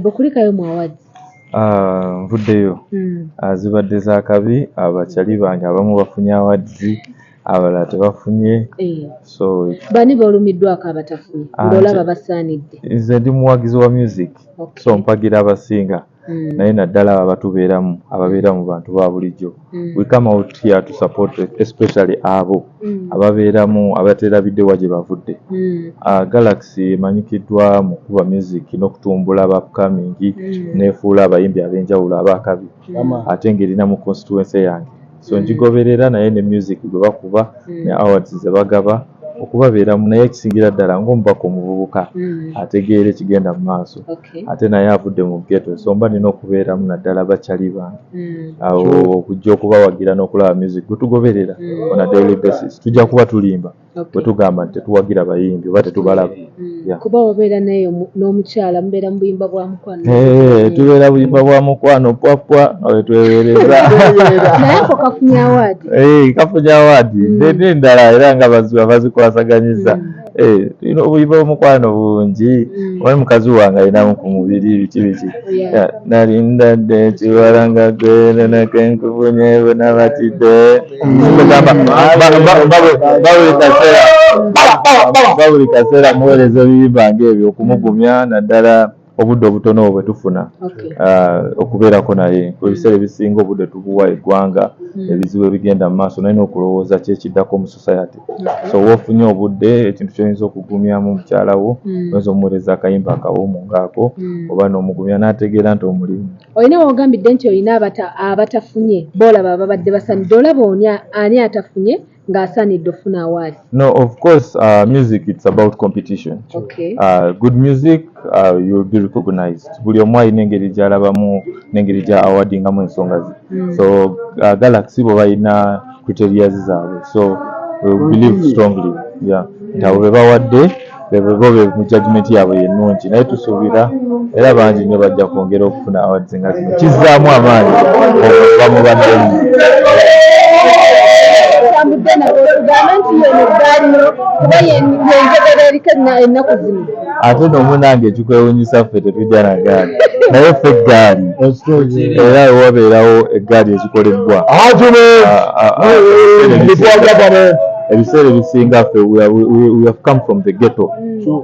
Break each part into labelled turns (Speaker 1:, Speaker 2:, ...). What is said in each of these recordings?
Speaker 1: Bokulikayo mu awards.
Speaker 2: Nvuddeyo. Zibadde za kabi, abakyali bange abamu bafunye awards, abalala tebafunye. So
Speaker 1: bani bolumiddwako abatafunye ng'olaba basaanidde?
Speaker 2: Nze ndi muwagizi wa music. So mpagira abasinga. Naye naddala abatubeeramu ababeera mu bantu ba bulijjo. We come out here to support especially abo ababeeramu abateera biddewa gye bavudde. Galaxy emanyikiddwa mu kuba music n'okutumbula upcoming n'efuula abayimbi ab'enjawulo abakabi ate ng'erina mu constituency yange. So ngigoberera naye ne music gwe bakuba ne awards ze bagaba okubabeeramu naye ekisingira ddala ng'omubaka omuvubuka ategeera ekigenda mu maaso ate naye avudde mu ghetto. So mba nina okubeeramu naddala bakyali bange awo okujja okubawagira n'okulaba music gwe tugoberera on a daily basis. Tujja kuba tulimba bwe tugamba nti tetuwagira bayimbi oba tetubalaba.
Speaker 1: Kuba wabeera naye n'omukyala mubeera mu buyimba bwa mukwano?
Speaker 2: Tubeera buyimba bwa mukwano pwapwa tweweereza.
Speaker 1: Naye ako kafunye award?
Speaker 2: Kafunye award endala era nga bazikwasaganyiza. Tulina obuyimba bw'omukwano bungi. Omanyi mukazi wange alinamu ku mubiri biki nalinda dde kiwalanga gwera nakenkufunye bwe nabatidde. Buli kaseera muweereza ebiyimba ng'ebyo okumugumya naddala obudde obutono bwe tufuna okubeerako naye. Ku biseera ebisinga obudde tubuwa eggwanga ebizibu ebigenda mu maaso naye n'okulowooza ki ekiddako mu society. So w'ofunye obudde ekintu ky'oyinza okugumyamu omukyala wo oyinza omuweereza akayimba akawoomu ng'ako oba n'omugumya n'ategeera nti omulimu.
Speaker 1: Olina w'ogambidde nti olina abatafunye boolaba ababadde basanidde, olaba ani atafunye ng'asaanidde ofuna award?
Speaker 2: No, of course, music, it's about competition. Good music, you will be recognized. Buli omu alina engeri gy'alabamu n'engeri gya awardingamu ensonga ze. So Galaxy bo balina criteria zaabwe. So we believe strongly nti abo be bawadde bo mu judgment yaabwe yennungi naye tusuubira era bangi nnyo bajja kwongera okufuna awards nga zino. Kizzaamu amaanyi okuva mu baddemu. Ate n'omunange ekikwewuunyisa ffe tetujja na gaali naye ffe gaali era wabeerawo eggaali ezikolebbwa ebiseera ebisinga ffe we have come from the ghetto.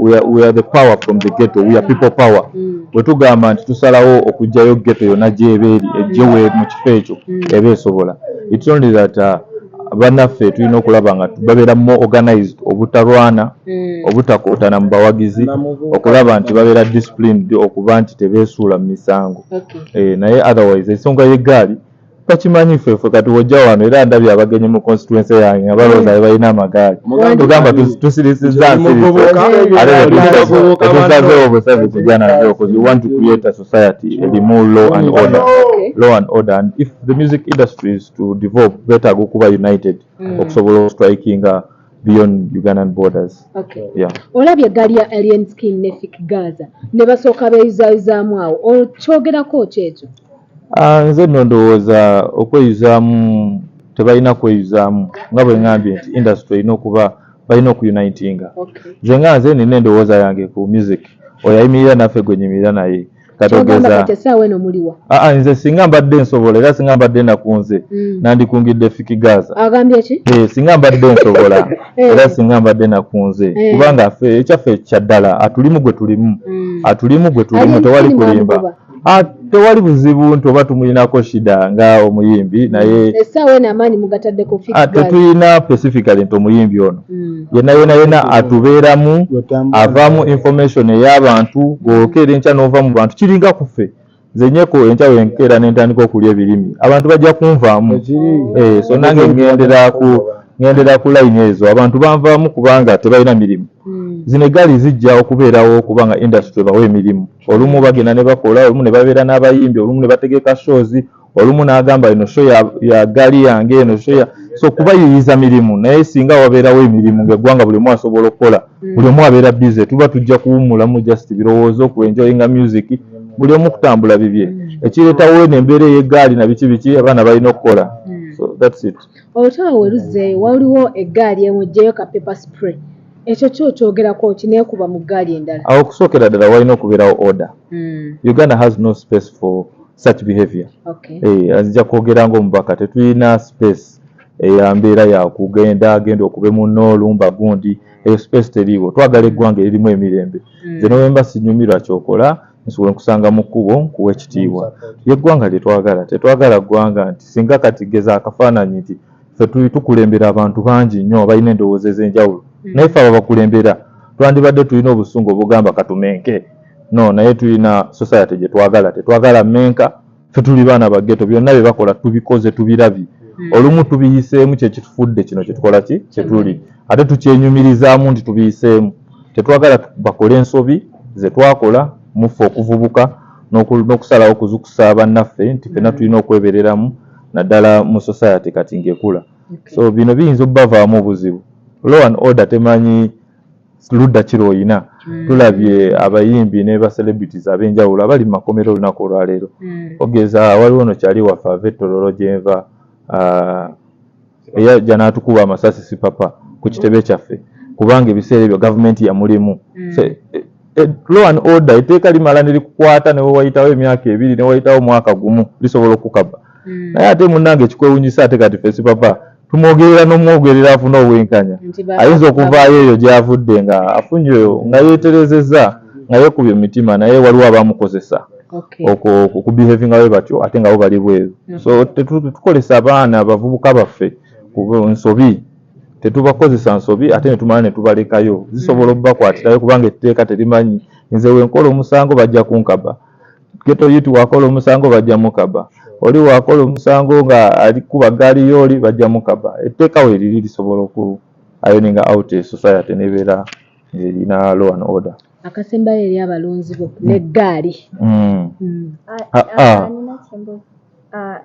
Speaker 2: We are the power from the ghetto. We are people power. Bwe tugamba nti tusalawo okugjayo ghetto yonna gy'ebeeri ejjewe mu kifo ekyo eba esobola. It's only that bannaffe tulina okulaba nga babeera more organized, obutalwana obutakootana mu bawagizi, okulaba nti babeera disciplined okuba nti tebeesuula mu misango. Naye otherwise ensonga y'eggaali takimanyi ffe kati wojja wano era ndabye abagenyi mu constituency yange nga balowooza balina amagaali. Tugamba tusirisizza tusazeewo busaze tujja nazo because we want to create a society erimu law and order. And if the music industry is to develop beetaaga okuba united okusobola striking beyond Ugandan borders.
Speaker 1: Olabye eggaali ya Alien Skin ne Fik Gaza ne basooka beeyuzaayuzaamu awo okyogerako ki ekyo?
Speaker 2: Nze nno ndowooza okweyuzaamu tebalina kweyuzaamu nga bwe ngambye nti industry erina okuba balina okuyunitinga. Nze nga nze nina endowooza yange ku music oyo ayimirira naffe gwe nyimirira naye katogeza nze singa mbadde nsobola era singa mbadde nakunze nandikungidde Fik Gaza.
Speaker 1: Agambye ki?
Speaker 2: Singa mbadde nsobola era singa mbadde nakunze kubanga ffe ekyaffe kyaddala atulimu gwe tulimu tewali kulimba. Tewali buzibu nti oba tumulinako shida nga omuyimbi naye
Speaker 1: essaawa n'amaanyi mugataddeko Fik Gaza.
Speaker 2: Tetulina specifically nti omuyimbi ono yenna atubeeramu avaamu information ey'abantu gwokeera enkya n'ova mu bantu kiringa ku ffe. Nze Nyekko enkya wenkeera n'entandika okulya ebirimi abantu bajja kunvaamu. So nange ngendera ku line ezo abantu banvaamu kubanga tebalina mirimu. Zino eggaali zijja okubeerawo kubanga industry bawe emirimu. Olumu bagenda ne bakola, olumu ne babeera n'abayimbi, olumu ne bategeka shows, olumu n'agamba eno show ya gaali yange eno show so kubayiyiza mirimu. Naye singa wabeerawo emirimu ng'eggwanga buli omu asobola okukola buli omu abeera busy tuba tujja kuwummulamu just birowoozo ku enjoyinga music buli omu kutambula bibye ekireetawo n'embeera ey'eggaali na biki abaana balina okukola. So that's it.
Speaker 1: Olutalo weruzzeeyo waliwo eggaali emujjeyo ka pepper spray ekyo kyokyogerako kinekuba mu gaali endala
Speaker 2: awo okusookera ddala walina okubeerawo order. Uganda has no space for such behavior. Azija kwogera ng'omubaka tetulina space eyambeera yakugenda agenda okube munno olumba gundi eyo space teriiwo. Twagala eggwanga eririmu emirembe. Nze nowemba sinyumirwa kyokola nsobola nkusanga mu kkubo nkuwa ekitiibwa. Yeggwanga lyetwagala tetwagala ggwanga nti singa kati geza akafaananyi nti ffe tuli tukulembera abantu bangi nnyo balina endowooza ez'enjawulo naye ffe abakulembera twandibadde tulina obusungu obugamba katumenke no naye tulina society gye twagala tetwagala menka ffe tuli baana ba ghetto byonna bye bakola tubikoze tubirabye olumu tubiyiseemu kyekitufudde kino kyetukola ki kyetuli ate tukyenyumirizaamu nti tubiyiseemu tetwagala bakole ensobi ze twakola muffe okuvubuka n'okusalawo okuzukusa bannaffe nti ffenna tulina okwebereramu naddala mu society kati ngekula. So bino biyinza obbavaamu obuzibu. Law and order temanyi ludda kiro oyina. Tulabye abayimbi ne ba celebrities ab'enjawulo abali mu makomero olunaku olwaleero. Ogeza waliwo ono kyali waffe Vettololo gyenva eyajja n'atukuba amasasi si papa ku kitebe kyaffe kubanga ebiseera ebyo gavumenti yamulimu. Law and order etteeka limala ne likukwata ne wayitawo emyaka 2 ne wayitawo mwaka gumu lisobola okukaba. Naye ate munnange ekikwewunyisa ate kati ffe si papa tumwogerera n'omwogerera afuna obwenkanya ayinza okuvaayo eyo gy'avudde nga afunyeyo nga yeeterezezza nga yeekubye emitima naye waliwo abamukozesa okubehavinga bwe batyo ate nga bo bali bweru. So tukolesa abaana abavubuka baffe nsobi tetubakozesa nsobi ate ne tumala ne tubalekayo zisobola obbakwatirayo kubanga etteeka terimanyi nze wenkola omusango bajja kunkaba Ghetto yitu wakola omusango bajja mukaba oli wakola omusango nga ali kuba gaali yoli bajja mukaba etteeka we liri lisobola oku ayoninga out society nebeera erina law and order.
Speaker 1: Akasembayo eri abalunzi bo n'eggaali.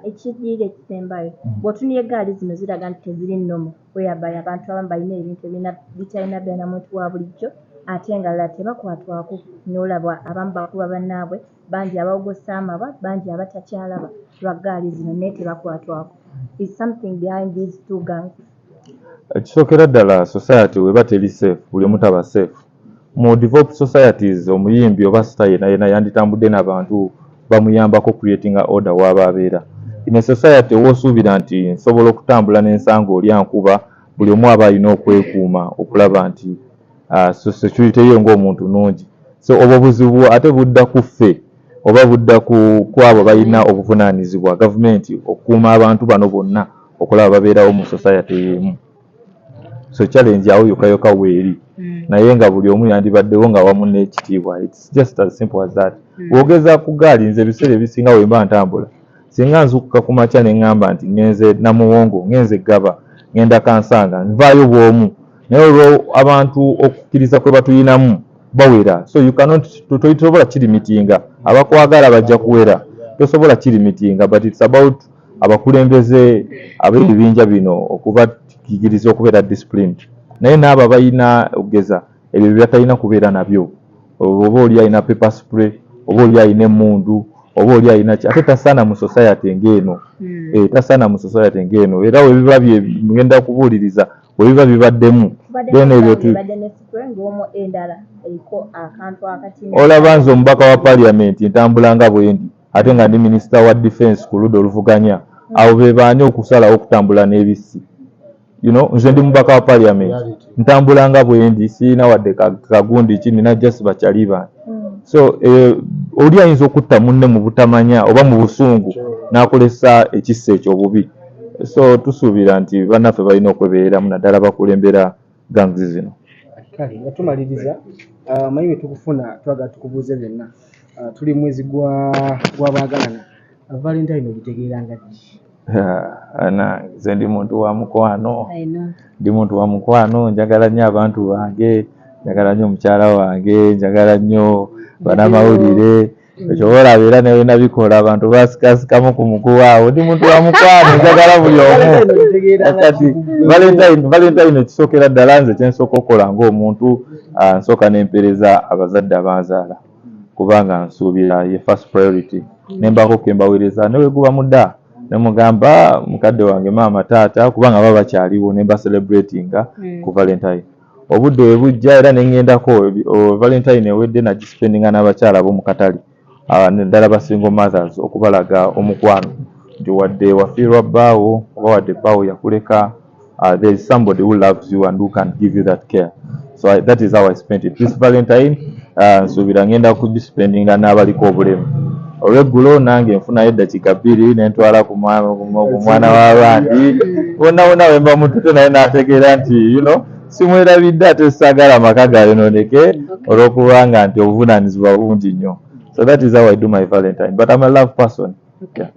Speaker 3: Ekidiire ekisembayo bw'otunira eggaali zino ziraga nti teziri nnomo whereby abantu abamu balina ebintu bitalina beera muntu wa bulijjo ate nga lala tebakwatwako n'olaba abamu bakuba bannaabwe bangi abawogosa amaba bangi abatakyalaba lwa ggaali zino naye tebakwatwako. Is something behind these two gangs.
Speaker 2: Ekisookera ddala society weba teri safe buli omu taba safe. Mu developed societies omuyimbi oba sita yena yanditambudde n'abantu bamuyambako creating order waba abeera. In a society woosuubira nti nsobola okutambula n'ensanga oli ankuba buli omu aba alina okwekuuma okulaba nti security ye ng'omuntu nungi. So obwo buzibu ate budda ku ffe oba budda ku abo balina obuvunaanyizibwa gavumenti okukuuma abantu bano bonna okulaba babeerawo mu society y'emu. So challenge awo yokayoka weeri naye nga buli omu yandibaddewo nga wamu n'ekitiibwa. It's just as simple as that. Wogeza ku gaali nze ebiseera ebisinga we mba ntambula singa nzukuka ku makya ne ŋŋamba nti ngenze Namuwongo ngenze Gaba ngenda Kansanga nvaayo bw'omu naye olwo abantu okukkiriza kwe batuyinamu bawera. So you cannot tosobola kirimitinga abakwagala bajja kuwera tosobola kirimitinga but it's about abakulembeze ab'ebibinja bino okubakkiriza okubeera disciplined naye n'abo abalina ogeza ebyo byatalina kubeera nabyo. Oba oli alina paper spray oba oli alina emmundu oba oli alina ate tasaana mu society ng'eno. Tasaana mu society ng'eno era we biba ngenda kubuuliriza we biba bibaddemu olaba nze omubaka wa paliamenti ntambulanga bwendi ate nga ndi minisita wa defense ku ludda oluvuganya awo be baani okusalawo okutambula n'ebisi. Nze ndi mubaka wa paliamenti ntambulanga bwendi siina wadde kagundi ki nina just bakyali bange. So oli ayinza okutta munne mu butamanya oba mu busungu n'akolesa ekissa ekyo obubi. So tusuubira nti bannaffe balina okwebeereramu naddala bakulembera gangs zino.
Speaker 4: Kale nga tumaliriza mayime tukufuna twagala tukubuuze byonna tuli mwezi gw'abaagalana Valentine ogitegeeranga ki?
Speaker 2: Nze ndi muntu wa mukwano njagala nnyo abantu bange njagala nnyo mukyala wange njagala nnyo bannamawulire ekyo olaba era nawe nabikola abantu basikasikamu ku muguwa awo ndi muntu wa mukwano njagala buli omu. Valentine ekisookera ddala nze kyensooka okukola ng'omuntu nsooka n'empereza abazadde abanzaala kubanga nsuubira ye first priority nembako kembaweereza newe guba mudda nemugamba mukadde wange maama taata kubanga baba bakyaliwo nemba celebratinga ku Valentine. obudde we bujja era ne ŋŋendako Valentine ewedde nagispendinga n'abakyala ab'omu katale naddala ba single mothers okubalaga omukwano nti wadde wafiirwa bbaawo oba wadde bbaawo yakuleka there is somebody who loves you and who can give you that care. So that is how I spent it this Valentine. Nsuubira ngenda kugispendinga n'abaliko obulemu. Olweggulo nange nfunayo eddakiika 2 ne ntwala ku mwana w'abandi bonna we mba mututo naye n'ategeera nti simwerabidde ate saagala amaka gayonooneke olw'okubanga nti obuvunaanyizibwa bungi nnyo. So that is how I do my Valentine, but I'm a love person.
Speaker 1: Okay.
Speaker 2: Yeah.